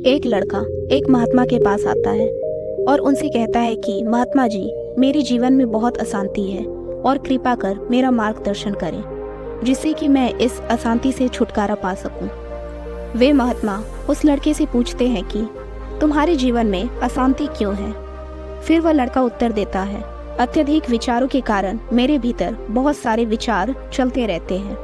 एक लड़का एक महात्मा के पास आता है और उनसे कहता है कि महात्मा जी, मेरे जीवन में बहुत अशांति है और कृपा कर मेरा मार्गदर्शन करें जिससे कि मैं इस अशांति से छुटकारा पा सकूं। वे महात्मा उस लड़के से पूछते हैं कि तुम्हारे जीवन में अशांति क्यों है। फिर वह लड़का उत्तर देता है, अत्यधिक विचारों के कारण मेरे भीतर बहुत सारे विचार चलते रहते हैं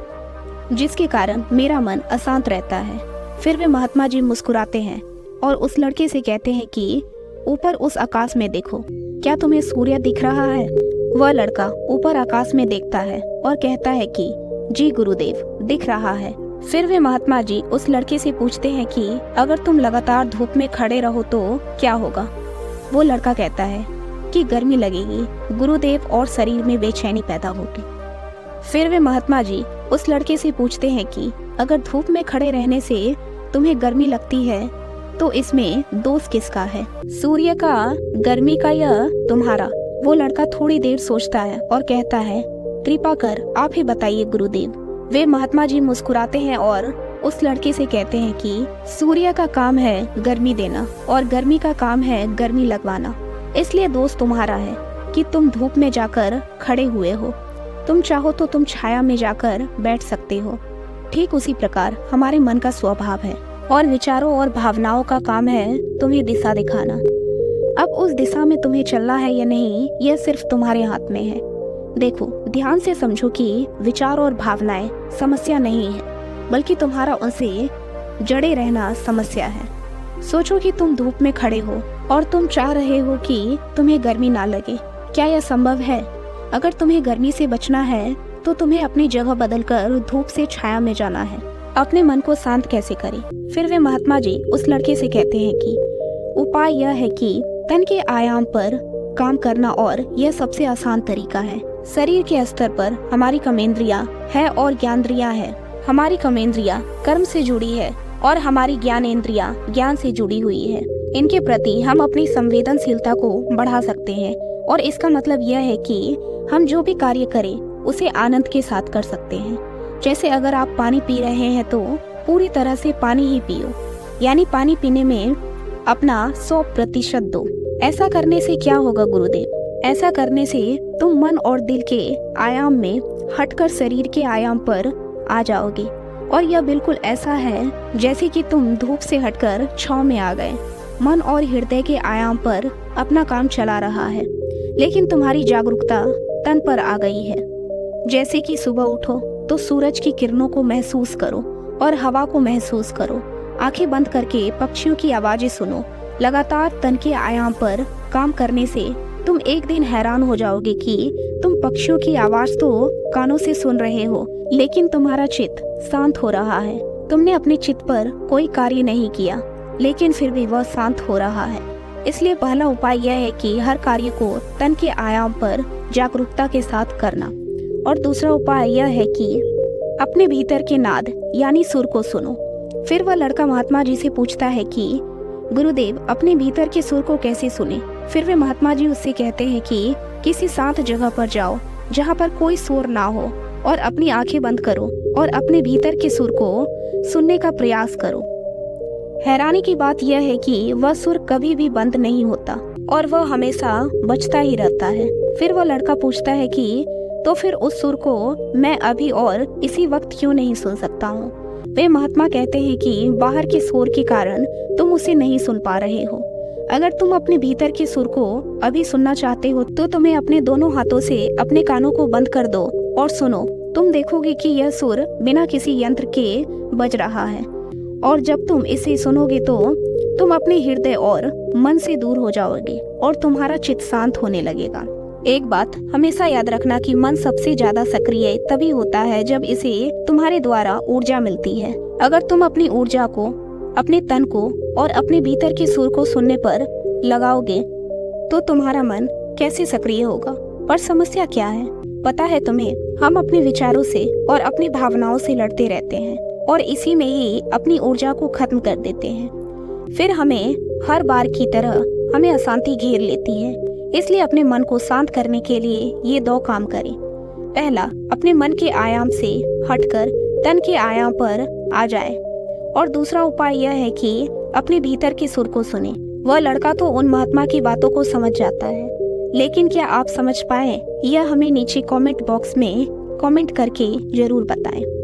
जिसके कारण मेरा मन अशांत रहता है। फिर वे महात्मा जी मुस्कुराते हैं और उस लड़के से कहते हैं कि ऊपर उस आकाश में देखो, क्या तुम्हें सूर्य दिख रहा है। वह लड़का ऊपर आकाश में देखता है और कहता है कि जी गुरुदेव, दिख रहा है। फिर वे महात्मा जी उस लड़के से पूछते हैं कि अगर तुम लगातार धूप में खड़े रहो तो क्या होगा। वो लड़का कहता है कि गर्मी लगेगी गुरुदेव और शरीर में बेचैनी पैदा होगी। फिर वे महात्मा जी उस लड़के से पूछते हैं कि अगर धूप में खड़े रहने से तुम्हें गर्मी लगती है तो इसमें दोष किसका है, सूर्य का, गर्मी का या तुम्हारा। वो लड़का थोड़ी देर सोचता है और कहता है, कृपा कर आप ही बताइए गुरुदेव। वे महात्मा जी मुस्कुराते हैं और उस लड़के से कहते हैं कि सूर्य का काम है गर्मी देना और गर्मी का काम है गर्मी लगवाना, इसलिए दोष तुम्हारा है कि तुम धूप में जाकर खड़े हुए हो। तुम चाहो तो तुम छाया में जाकर बैठ सकते हो। ठीक उसी प्रकार हमारे मन का स्वभाव है और विचारों और भावनाओं का काम है तुम्हें दिशा दिखाना। अब उस दिशा में तुम्हें चलना है या नहीं, यह सिर्फ तुम्हारे हाथ में है। देखो, ध्यान से समझो कि विचार और भावनाएं समस्या नहीं है, बल्कि तुम्हारा उनसे जड़े रहना समस्या है। सोचो कि तुम धूप में खड़े हो और तुम चाह रहे हो कि तुम्हें गर्मी ना लगे। क्या यह संभव है? अगर तुम्हें गर्मी से बचना है तो तुम्हें अपनी जगह बदलकर धूप से छाया में जाना है। अपने मन को शांत कैसे करें? फिर वे महात्मा जी उस लड़के से कहते हैं कि उपाय यह है कि तन के आयाम पर काम करना और यह सबसे आसान तरीका है। शरीर के स्तर पर हमारी कर्मेंद्रियां है और ज्ञानेंद्रिया है। हमारी कर्मेंद्रियां कर्म से जुड़ी है और हमारी ज्ञानेंद्रियां ज्ञान से जुड़ी हुई है। इनके प्रति हम अपनी संवेदनशीलता को बढ़ा सकते हैं और इसका मतलब यह है कि हम जो भी कार्य करें उसे आनंद के साथ कर सकते हैं। जैसे अगर आप पानी पी रहे हैं तो पूरी तरह से पानी ही पियो, यानी पानी पीने में अपना 100% दो। ऐसा करने से क्या होगा गुरुदेव? ऐसा करने से तुम मन और दिल के आयाम में हटकर शरीर के आयाम पर आ जाओगे और यह बिल्कुल ऐसा है जैसे कि तुम धूप से हटकर छांव में आ गए। मन और हृदय के आयाम पर अपना काम चला रहा है, लेकिन तुम्हारी जागरूकता तन पर आ गई है। जैसे कि सुबह उठो तो सूरज की किरणों को महसूस करो और हवा को महसूस करो। आंखें बंद करके पक्षियों की आवाजें सुनो। लगातार तन के आयाम पर काम करने से तुम एक दिन हैरान हो जाओगे कि तुम पक्षियों की आवाज तो कानों से सुन रहे हो, लेकिन तुम्हारा चित्त शांत हो रहा है। तुमने अपने चित्त पर कोई कार्य नहीं किया, लेकिन फिर भी वह शांत हो रहा है। इसलिए पहला उपाय यह है कि हर कार्य को तन के आयाम पर जागरूकता के साथ करना। और दूसरा उपाय यह है कि अपने भीतर के नाद यानी सुर को सुनो। फिर वह लड़का महात्मा जी से पूछता है कि गुरुदेव, अपने भीतर के सुर को कैसे सुने? फिर वे महात्मा जी उससे कहते हैं कि किसी शांत जगह पर जाओ जहाँ पर कोई शोर ना हो और अपनी आंखें बंद करो और अपने भीतर के सुर को सुनने का प्रयास करो। हैरानी की बात यह है कि वह सुर कभी भी बंद नहीं होता और वह हमेशा बजता ही रहता है। फिर वह लड़का पूछता है कि तो फिर उस सुर को मैं अभी और इसी वक्त क्यों नहीं सुन सकता हूँ? वे महात्मा कहते हैं कि बाहर के शोर के कारण तुम उसे नहीं सुन पा रहे हो। अगर तुम अपने भीतर के सुर को अभी सुनना चाहते हो तो तुम्हें अपने दोनों हाथों से अपने कानों को बंद कर दो और सुनो। तुम देखोगे कि यह सुर बिना किसी यंत्र के बज रहा है और जब तुम इसे सुनोगे तो तुम अपने हृदय और मन से दूर हो जाओगे और तुम्हारा चित्त शांत होने लगेगा। एक बात हमेशा याद रखना कि मन सबसे ज्यादा सक्रिय तभी होता है जब इसे तुम्हारे द्वारा ऊर्जा मिलती है। अगर तुम अपनी ऊर्जा को अपने तन को और अपने भीतर के सुर को सुनने पर लगाओगे तो तुम्हारा मन कैसे सक्रिय होगा? पर समस्या क्या है पता है तुम्हें? हम अपने विचारों से और अपनी भावनाओं से लड़ते रहते हैं और इसी में ही अपनी ऊर्जा को खत्म कर देते हैं। फिर हमें हर बार की तरह हमें अशांति घेर लेती है। इसलिए अपने मन को शांत करने के लिए ये 2 काम करें। पहला, अपने मन के आयाम से हटकर तन के आयाम पर आ जाए और दूसरा उपाय यह है कि अपने भीतर के सुर को सुने। वह लड़का तो उन महात्मा की बातों को समझ जाता है, लेकिन क्या आप समझ पाए? यह हमें नीचे कमेंट बॉक्स में कमेंट करके जरूर बताएं।